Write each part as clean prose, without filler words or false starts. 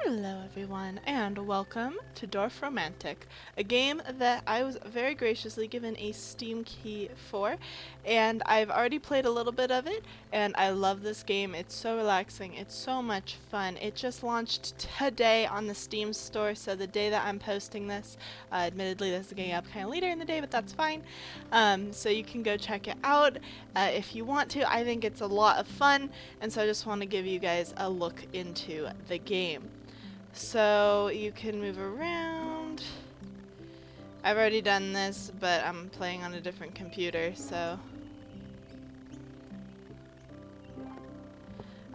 Hello everyone, and welcome to Dorfromantik, a game that I was very graciously given a Steam key for, and I've already played a little bit of it, and I love this game. It's so relaxing, it's so much fun. It just launched today on the Steam store, so the day that I'm posting this, admittedly this is getting up kind of later in the day, but that's fine. So you can go check it out if you want to. I think it's a lot of fun, and so I just want to give you guys a look into the game. So you can move around. I've already done this, but I'm playing on a different computer, so.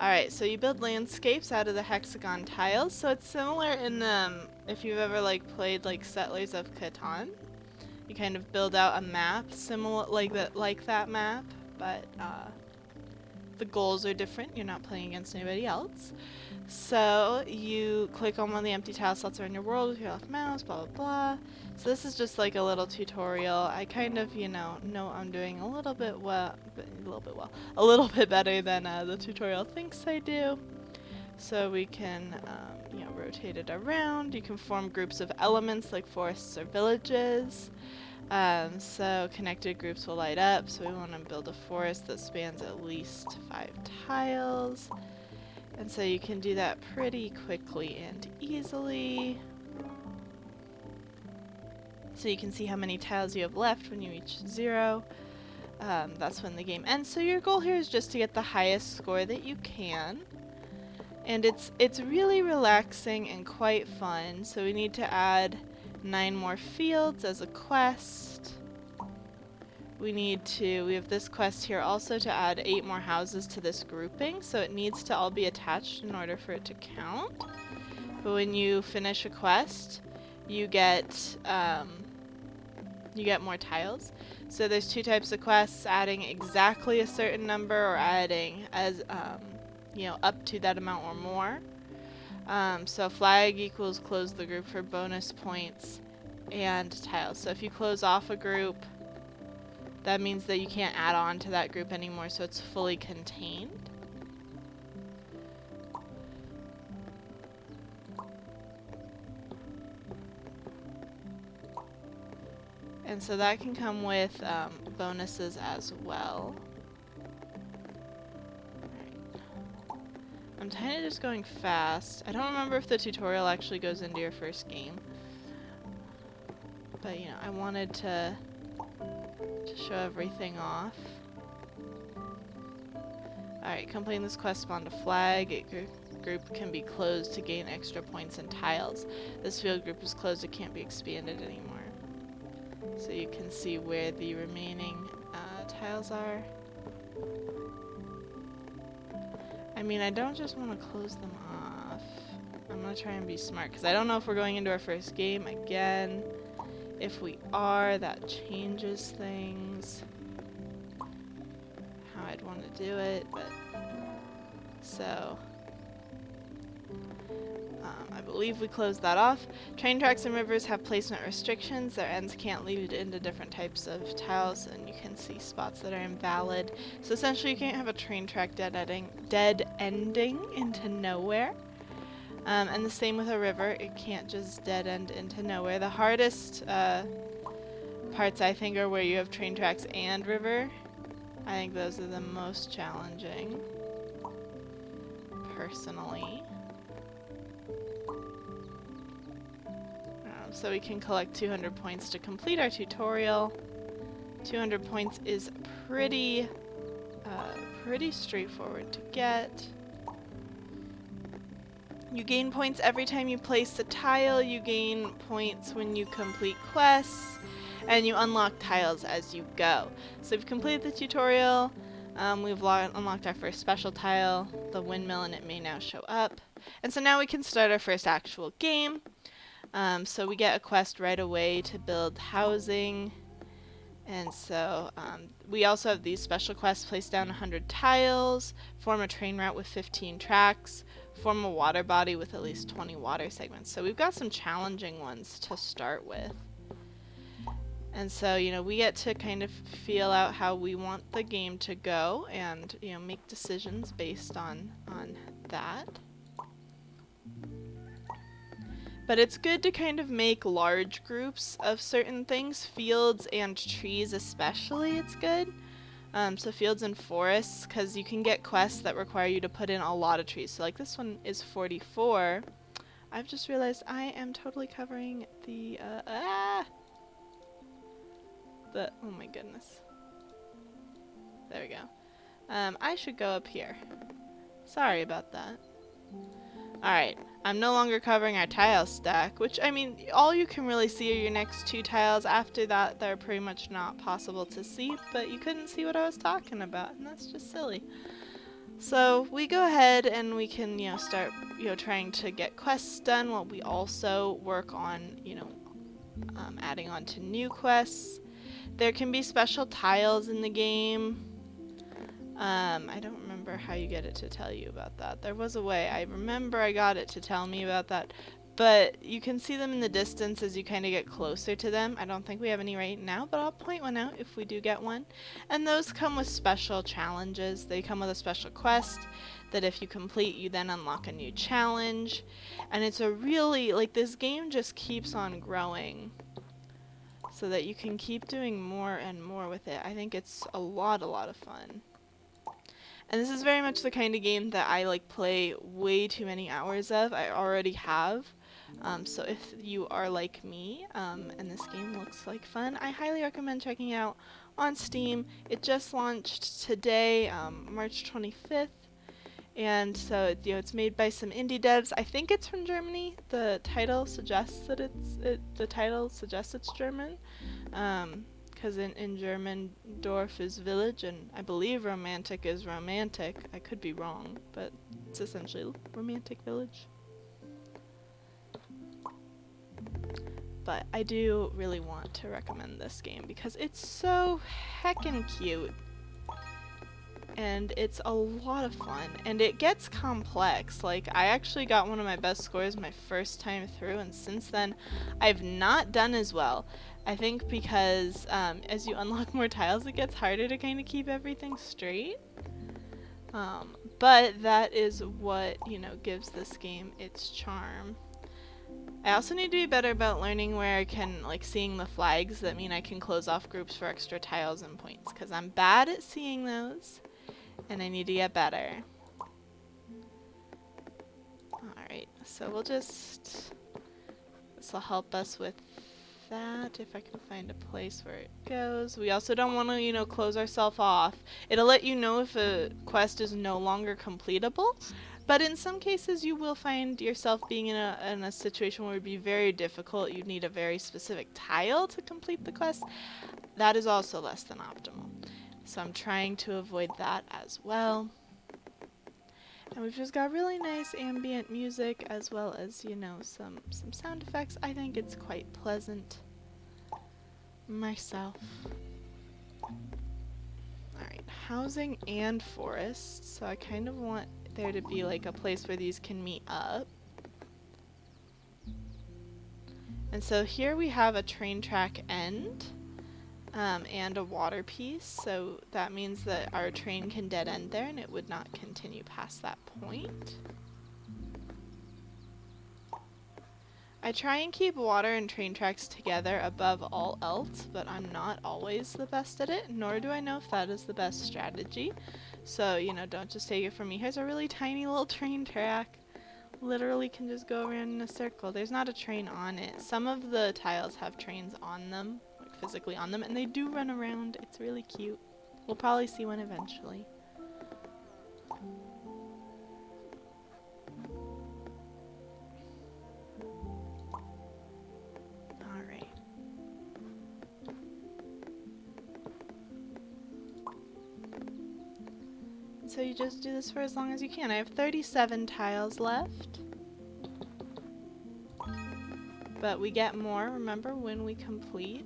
Alright, so you build landscapes out of the hexagon tiles, so it's similar in if you've ever played Settlers of Catan. You kind of build out a map similar like that map, but the goals are different. You're not playing against anybody else. So you click on one of the empty tile slots around your world with your left mouse, blah blah blah. So this is just like a little tutorial. I kind of, know I'm doing a little bit better than the tutorial thinks I do. So we can, rotate it around. You can form groups of elements like forests or villages. So connected groups will light up. So we want to build a forest that spans at least 5 tiles. And so you can do that pretty quickly and easily. So you can see how many tiles you have left when you reach 0. That's when the game ends. So your goal here is just to get the highest score that you can. And it's really relaxing and quite fun. So we need to add 9 more fields as a quest. We have this quest here also to add 8 more houses to this grouping, so it needs to all be attached in order for it to count. But when you finish a quest, you get more tiles. So there's 2 types of quests: adding exactly a certain number, or adding as up to that amount or more. So flag equals close the group for bonus points and tiles. So if you close off a group, that means that you can't add on to that group anymore, so it's fully contained. And so that can come with bonuses as well. I'm kind of just going fast. I don't remember if the tutorial actually goes into your first game. But, I wanted to show everything off. Alright, completing this quest spawned a flag. Group can be closed to gain extra points and tiles. This field group is closed, it can't be expanded anymore. So you can see where the remaining tiles are. I mean, I don't just want to close them off. I'm going to try and be smart, because I don't know if we're going into our first game again. If we are, that changes things. How I'd want to do it, but so I believe we closed that off. Train tracks and rivers have placement restrictions. Their ends can't lead into different types of tiles, and you can see spots that are invalid. So essentially you can't have a train track dead ending into nowhere. And the same with a river. It can't just dead end into nowhere. The hardest parts, I think, are where you have train tracks and river. I think those are the most challenging, personally. So we can collect 200 points to complete our tutorial. 200 points is pretty straightforward to get. You gain points every time you place a tile, you gain points when you complete quests, and you unlock tiles as you go. So we've completed the tutorial, we've unlocked our first special tile, the windmill, and it may now show up. And so now we can start our first actual game. So we get a quest right away to build housing. And so we also have these special quests: place down 100 tiles, form a train route with 15 tracks, form a water body with at least 20 water segments. So we've got some challenging ones to start with. And so, we get to kind of feel out how we want the game to go and, make decisions based on that. But it's good to kind of make large groups of certain things, fields and trees especially, it's good. So fields and forests, because you can get quests that require you to put in a lot of trees. So like this one is 44. I've just realized I am totally covering the, oh my goodness. There we go. I should go up here. Sorry about that. Alright, I'm no longer covering our tile stack, which, I mean, all you can really see are your next 2 tiles. After that, they're pretty much not possible to see, but you couldn't see what I was talking about, and that's just silly. So, we go ahead and we can, start, trying to get quests done while we also work on, adding on to new quests. There can be special tiles in the game. I don't remember how you get it to tell you about that. There was a way. I remember I got it to tell me about that. But you can see them in the distance as you kind of get closer to them. I don't think we have any right now, but I'll point one out if we do get one. And those come with special challenges. They come with a special quest that if you complete, you then unlock a new challenge. And it's a really, like, this game just keeps on growing so that you can keep doing more and more with it. I think it's a lot of fun. And this is very much the kind of game that I play way too many hours of. I already have. So if you are like me, and this game looks like fun, I highly recommend checking it out on Steam. It just launched today, March 25th. And so it's made by some indie devs. I think it's from Germany. The title suggests that it's German. Because in German, Dorf is village, and I believe romantic is romantic. I could be wrong, but it's essentially romantic village. But I do really want to recommend this game because it's so heckin' cute. And it's a lot of fun, and it gets complex. Like, I actually got one of my best scores my first time through, and since then, I've not done as well. I think because as you unlock more tiles, it gets harder to kind of keep everything straight. But that is what, gives this game its charm. I also need to be better about learning where I can, seeing the flags that mean I can close off groups for extra tiles and points, because I'm bad at seeing those. And I need to get better. Alright, so this will help us with that, if I can find a place where it goes. We also don't want to, close ourselves off. It'll let you know if a quest is no longer completable, but in some cases you will find yourself being in a situation where it would be very difficult. You'd need a very specific tile to complete the quest. That is also less than optimal. So I'm trying to avoid that as well. And we've just got really nice ambient music as well as, some sound effects. I think it's quite pleasant myself. Alright, housing and forest. So I kind of want there to be a place where these can meet up. And so here we have a train track end. And a water piece, so that means that our train can dead end there and it would not continue past that point. I try and keep water and train tracks together above all else, but I'm not always the best at it, nor do I know if that is the best strategy. So, don't just take it from me. Here's a really tiny little train track. Literally can just go around in a circle. There's not a train on it. Some of the tiles have trains on them. Physically on them, and they do run around. It's really cute. We'll probably see one eventually. Alright. So you just do this for as long as you can. I have 37 tiles left. But we get more, remember, when we complete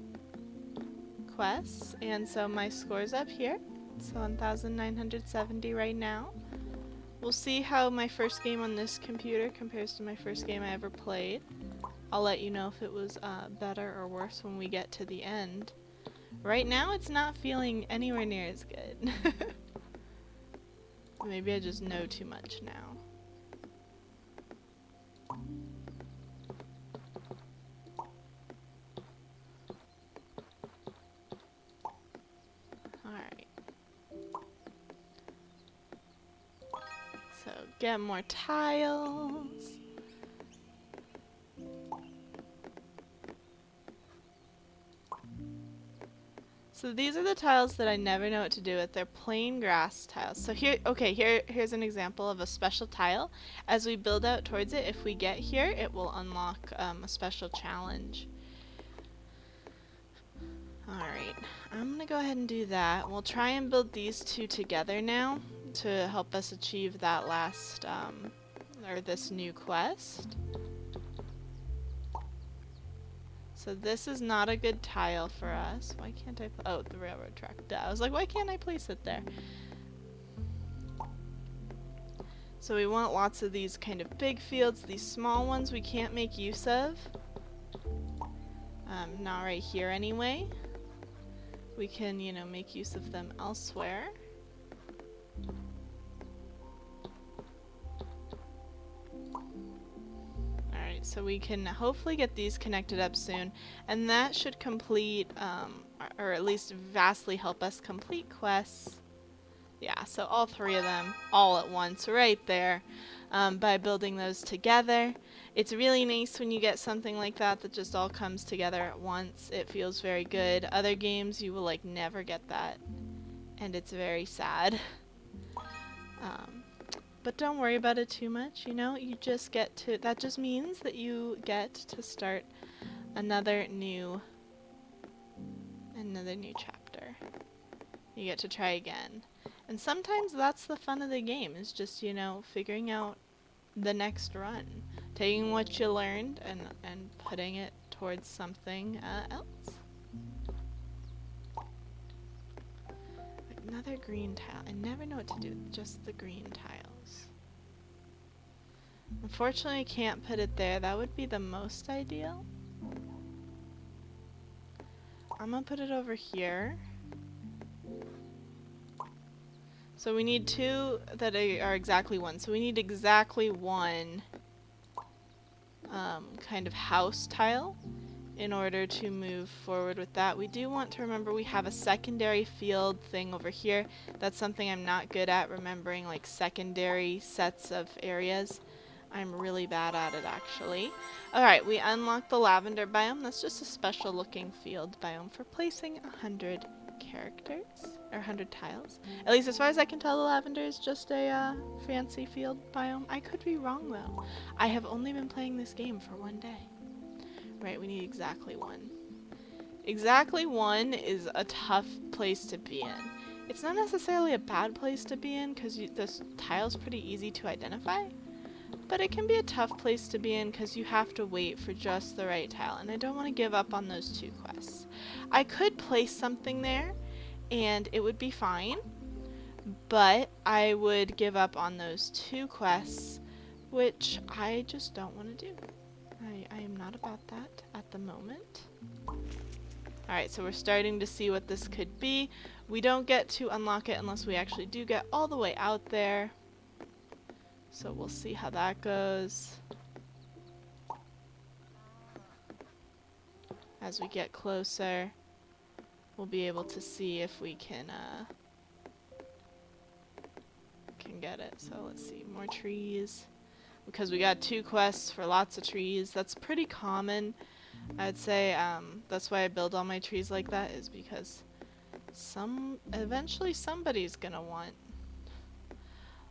quests, and so my score's up here. It's 1,970 right now. We'll see how my first game on this computer compares to my first game I ever played. I'll let you know if it was better or worse when we get to the end. Right now it's not feeling anywhere near as good. Maybe I just know too much now. Get more tiles. So these are the tiles that I never know what to do with. They're plain grass tiles. So here's an example of a special tile. As we build out towards it, if we get here, it will unlock a special challenge. Alright, I'm gonna go ahead and do that. We'll try and build these two together now to help us achieve that last, or this new quest. So this is not a good tile for us. Why can't I? Oh, the railroad track. Duh. I was like, why can't I place it there? So we want lots of these kind of big fields. These small ones we can't make use of. Not right here anyway. We can, you know, make use of them elsewhere. So we can hopefully get these connected up soon, and that should complete, or at least vastly help us complete quests. Yeah, so all three of them all at once right there, by building those together. It's really nice when you get something like that that just all comes together at once. It feels very good. Other games you will like never get that, and it's very sad. But don't worry about it too much, you know, you just get to, that just means that you get to start another new chapter. You get to try again. And sometimes that's the fun of the game, is just, you know, figuring out the next run. Taking what you learned and putting it towards something else. Another green tile. I never know what to do with just the green tiles. Unfortunately, I can't put it there. That would be the most ideal. I'm gonna put it over here. So we need two that are exactly one. So we need exactly one kind of house tile in order to move forward with that. We do want to remember we have a secondary field thing over here. That's something I'm not good at, remembering like secondary sets of areas. I'm really bad at it, actually. Alright, we unlocked the lavender biome. That's just a special looking field biome for placing 100 characters, or 100 tiles. At least as far as I can tell, the lavender is just a fancy field biome. I could be wrong though. I have only been playing this game for one day. Right, we need exactly one. Exactly one is a tough place to be in. It's not necessarily a bad place to be in because this tile's pretty easy to identify. But it can be a tough place to be in because you have to wait for just the right tile, and I don't want to give up on those two quests. I could place something there and it would be fine, but I would give up on those two quests, which I just don't want to do. I am not about that at the moment. Alright, so we're starting to see what this could be. We don't get to unlock it unless we actually do get all the way out there. So we'll see how that goes. As we get closer, we'll be able to see if we can get it. So let's see, more trees. Because we got two quests for lots of trees. That's pretty common. I'd say that's why I build all my trees like that, is because eventually somebody's gonna want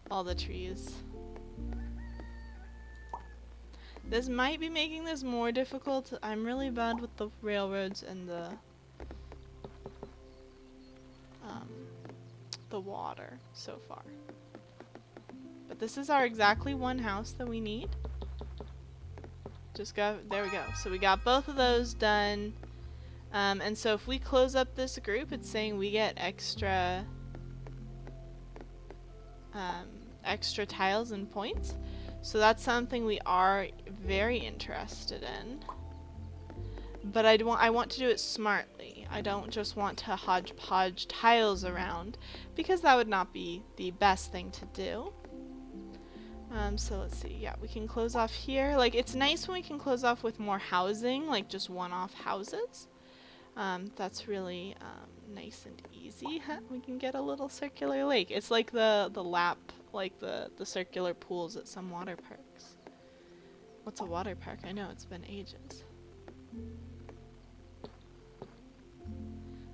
all the trees. This might be making this more difficult. I'm really bad with the railroads and the water so far. But this is our exactly one house that we need. There we go. So we got both of those done. And so if we close up this group, it's saying we get extra tiles and points. So that's something we are very interested in. But I want to do it smartly. I don't just want to hodgepodge tiles around, because that would not be the best thing to do. So let's see, yeah, we can close off here. Like, it's nice when we can close off with more housing, like just one-off houses. That's really nice and easy. We can get a little circular lake. It's like the lap, like the circular pools at some water parks. What's a water park? I know, it's been ages.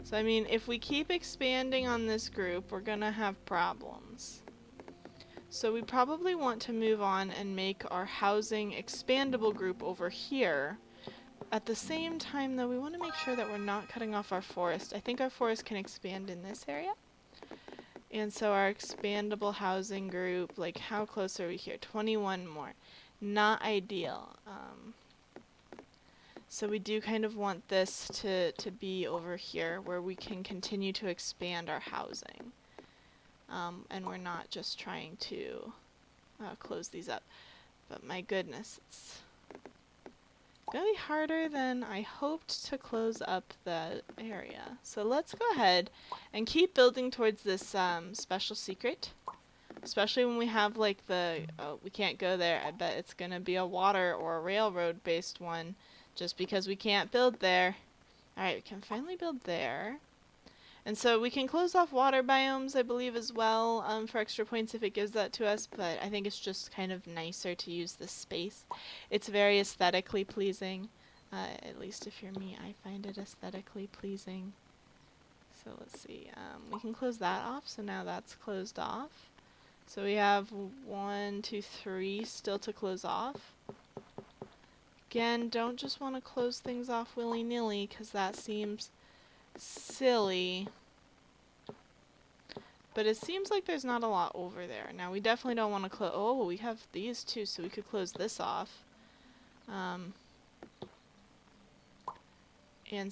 So I mean, if we keep expanding on this group, we're gonna have problems. So we probably want to move on and make our housing expandable group over here. At the same time though, we want to make sure that we're not cutting off our forest. I think our forest can expand in this area. And so our expandable housing group, like how close are we here? 21 more. Not ideal. So we do kind of want this to be over here where we can continue to expand our housing. And we're not just trying to close these up. But my goodness, it's gonna be harder than I hoped to close up the area. So let's go ahead and keep building towards this special secret. Especially when we have like oh, we can't go there. I bet it's gonna be a water or a railroad based one just because we can't build there. Alright, we can finally build there. And so we can close off water biomes, I believe, as well for extra points if it gives that to us, but I think it's just kind of nicer to use this space. It's very aesthetically pleasing. At least if you're me, I find it aesthetically pleasing. So let's see, we can close that off, so now that's closed off. So we have 1, 2, 3 still to close off. Again, don't just want to close things off willy-nilly, because that seems silly. But it seems like there's not a lot over there. Now we definitely don't want to close. Oh, we have these two, so we could close this off. And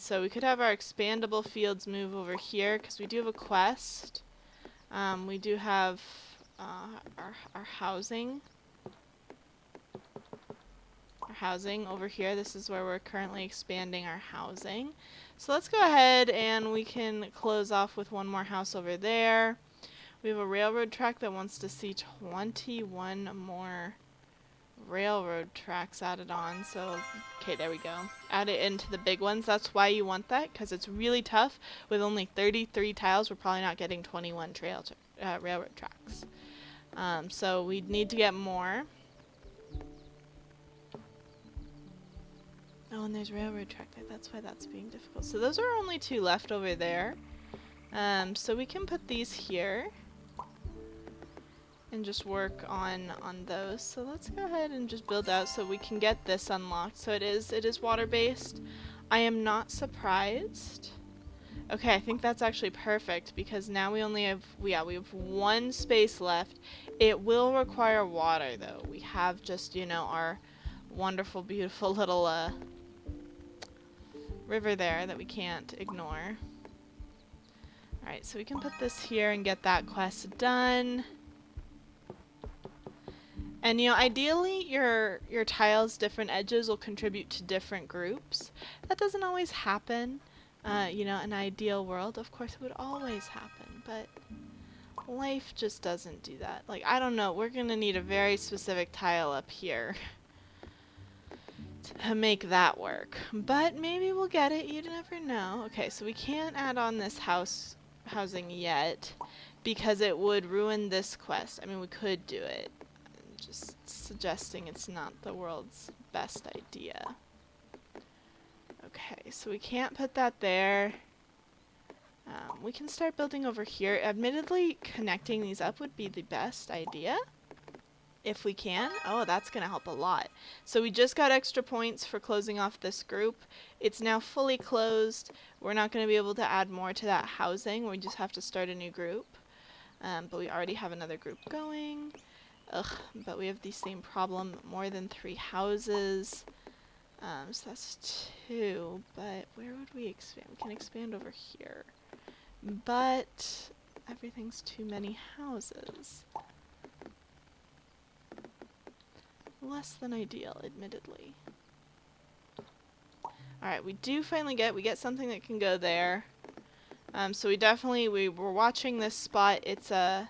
so we could have our expandable fields move over here, because we do have a quest. We do have our housing. Housing over here. This is where we're currently expanding our housing. So let's go ahead and we can close off with one more house over there. We have a railroad track that wants to see 21 more railroad tracks added on. So, okay, there we go. Add it into the big ones. That's why you want that, because it's really tough. With only 33 tiles, we're probably not getting 21 railroad tracks. So we need to get more. Oh, and there's railroad track there. That's why that's being difficult. So those are only 2 left over there. So we can put these here and just work on those. So let's go ahead and just build out so we can get this unlocked. So it is water-based. I am not surprised. Okay, I think that's actually perfect because now we only have we have 1 space left. It will require water though. We have just, you know, our wonderful, beautiful little river there that we can't ignore. Alright, so we can put this here and get that quest done. And you know, ideally your tiles' different edges will contribute to different groups. That doesn't always happen. You know, in an ideal world, of course it would always happen, but life just doesn't do that. Like, I don't know, we're gonna need a very specific tile up here to make that work. But maybe we'll get it, you never know. Okay, so we can't add on this housing yet because it would ruin this quest. I mean, we could do it. I'm just suggesting it's not the world's best idea. Okay, so we can't put that there. We can start building over here. Admittedly, connecting these up would be the best idea. If we can. Oh, that's going to help a lot. So we just got extra points for closing off this group. It's now fully closed. We're not going to be able to add more to that housing. We just have to start a new group. But we already have another group going. Ugh, but we have the same problem. More than 3 houses. So that's 2. But where would we expand? We can expand over here. But everything's too many houses. Less than ideal, admittedly. Alright, we do finally get something that can go there. So we were watching this spot. It's a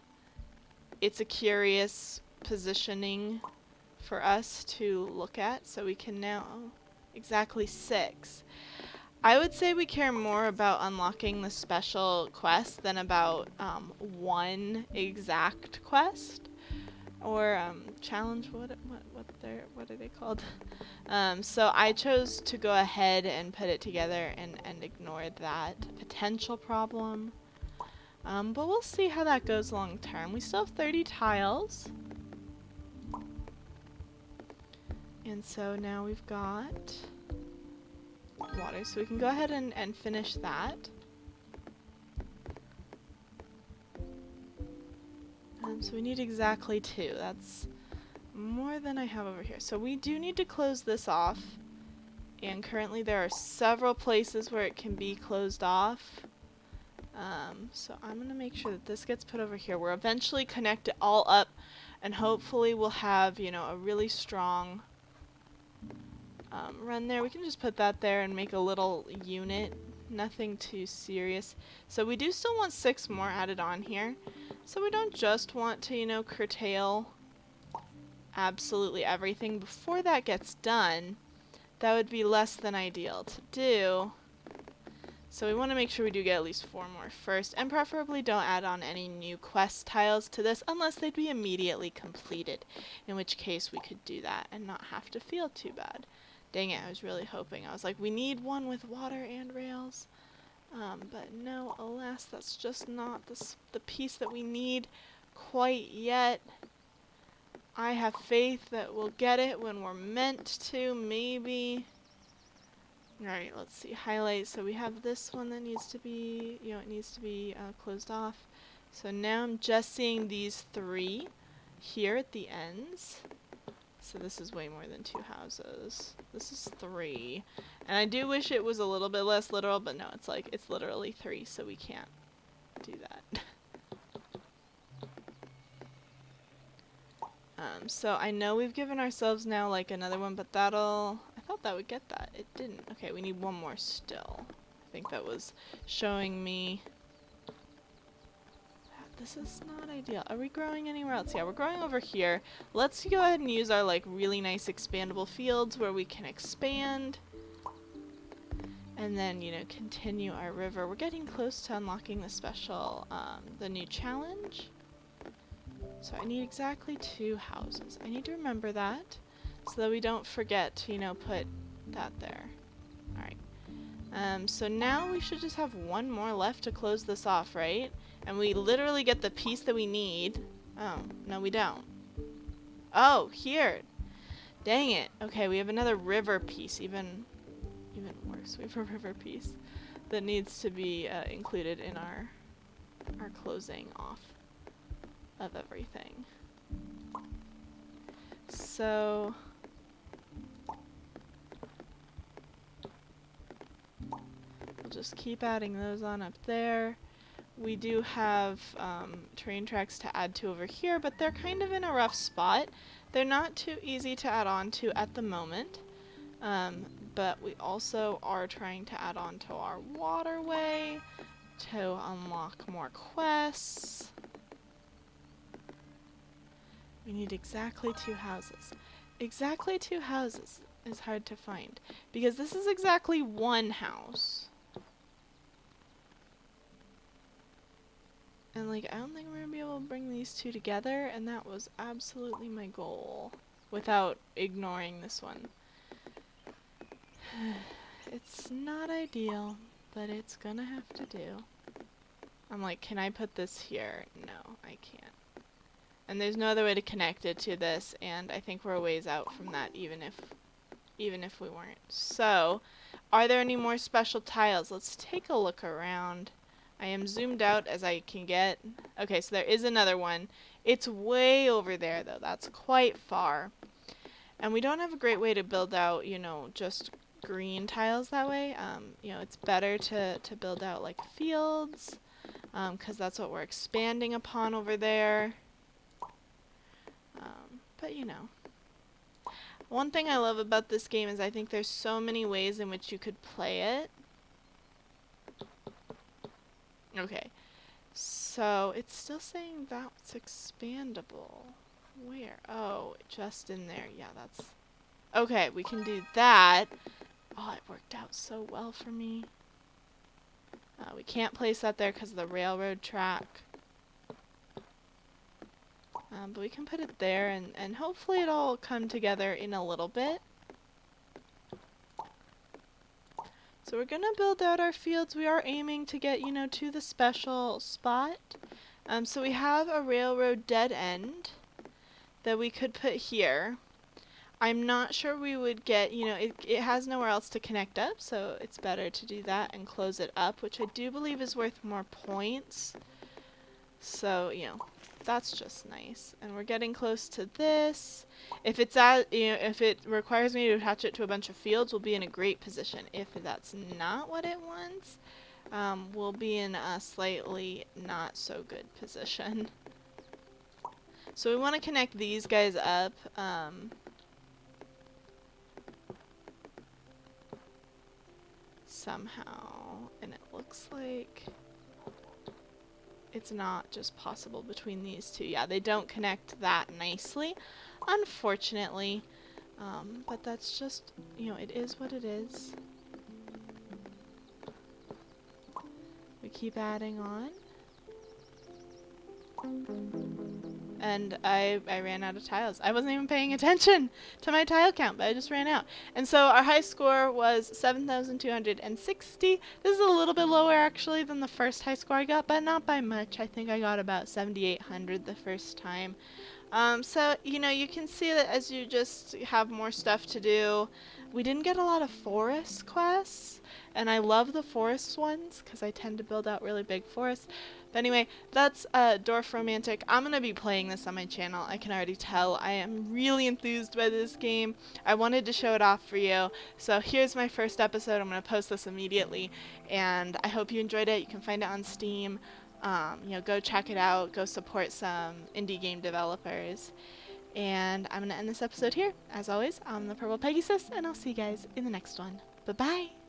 curious positioning for us to look at. So we can now, exactly 6. I would say we care more about unlocking the special quest than about one exact quest or challenge. What are they called? So I chose to go ahead and put it together and ignored that potential problem. But we'll see how that goes long term. We still have 30 tiles. And so now we've got water, so we can go ahead and finish that. So we need exactly 2. That's more than I have over here. So we do need to close this off. And currently there are several places where it can be closed off. So I'm going to make sure that this gets put over here. We'll eventually connect it all up, and hopefully we'll have, you know, a really strong run there. We can just put that there and make a little unit. Nothing too serious. So we do still want 6 more added on here. So we don't just want to, you know, curtail absolutely everything. Before that gets done, that would be less than ideal to do. So we want to make sure we do get at least 4 more first, and preferably don't add on any new quest tiles to this unless they'd be immediately completed, in which case we could do that and not have to feel too bad. Dang it, I was really hoping. I was like, we need one with water and rails. But no, alas, that's just not the piece that we need quite yet. I have faith that we'll get it when we're meant to, maybe. Alright, let's see. Highlight. So we have this one that needs to be, you know, it needs to be closed off. So now I'm just seeing these 3 here at the ends. So this is way more than 2 houses. This is 3. And I do wish it was a little bit less literal, but no, it's like, it's literally 3, so we can't do that. So I know we've given ourselves now like another one, but that'll, I thought that would get that. It didn't. Okay, we need 1 more still. I think that was showing me. This is not ideal. Are we growing anywhere else? Yeah, we're growing over here. Let's go ahead and use our like really nice expandable fields where we can expand. And then, you know, continue our river. We're getting close to unlocking the special, the new challenge. So I need exactly 2 houses. I need to remember that so that we don't forget to, you know, put that there. Alright. So now we should just have 1 more left to close this off, right? And we literally get the piece that we need. Oh, no we don't. Oh, here! Dang it. Okay, we have another river piece, even worse. We have a river piece that needs to be included in our closing off of everything. So we'll just keep adding those on up there. We do have train tracks to add to over here, but they're kind of in a rough spot. They're not too easy to add on to at the moment. But we also are trying to add on to our waterway to unlock more quests. We need exactly 2 houses. Exactly 2 houses is hard to find because this is exactly 1 house. And like, I don't think we're gonna be able to bring these 2 together, and that was absolutely my goal without ignoring this one. It's not ideal, but it's gonna have to do. I'm like, can I put this here? No, I can't. And there's no other way to connect it to this, and I think we're a ways out from that, even if we weren't. So, are there any more special tiles? Let's take a look around. I am zoomed out as I can get. Okay, so there is another one. It's way over there, though. That's quite far. And we don't have a great way to build out, you know, just green tiles that way. You know, it's better to build out like fields, because that's what we're expanding upon over there. But you know, one thing I love about this game is I think there's so many ways in which you could play it. Okay, so it's still saying that's expandable. Where? Oh, just in there. Yeah, that's... Okay, we can do that. Oh, it worked out so well for me. We can't place that there because of the railroad track. But we can put it there, and hopefully it'll come together in a little bit. So we're going to build out our fields. We are aiming to get, to the special spot. So we have a railroad dead end that we could put here. I'm not sure we would get, it has nowhere else to connect up, so it's better to do that and close it up, which I do believe is worth more points. So, that's just nice. And we're getting close to this. If it's if it requires me to attach it to a bunch of fields, we'll be in a great position. If that's not what it wants, we'll be in a slightly not so good position. So we want to connect these guys up. Somehow, and it looks like it's not just possible between these two. Yeah, they don't connect that nicely, unfortunately, but that's just, it is what it is. We keep adding on. And I ran out of tiles. I wasn't even paying attention to my tile count, but I just ran out. And so our high score was 7,260. This is a little bit lower actually than the first high score I got, but not by much. I think I got about 7,800 the first time. So, you can see that as you just have more stuff to do. We didn't get a lot of forest quests, and I love the forest ones because I tend to build out really big forests. But anyway, that's Dorfromantik. I'm going to be playing this on my channel. I can already tell. I am really enthused by this game. I wanted to show it off for you. So here's my first episode. I'm going to post this immediately, and I hope you enjoyed it. You can find it on Steam. Go check it out. Go support some indie game developers. And I'm going to end this episode here. As always, I'm the Purple Pegasus, and I'll see you guys in the next one. Bye-bye!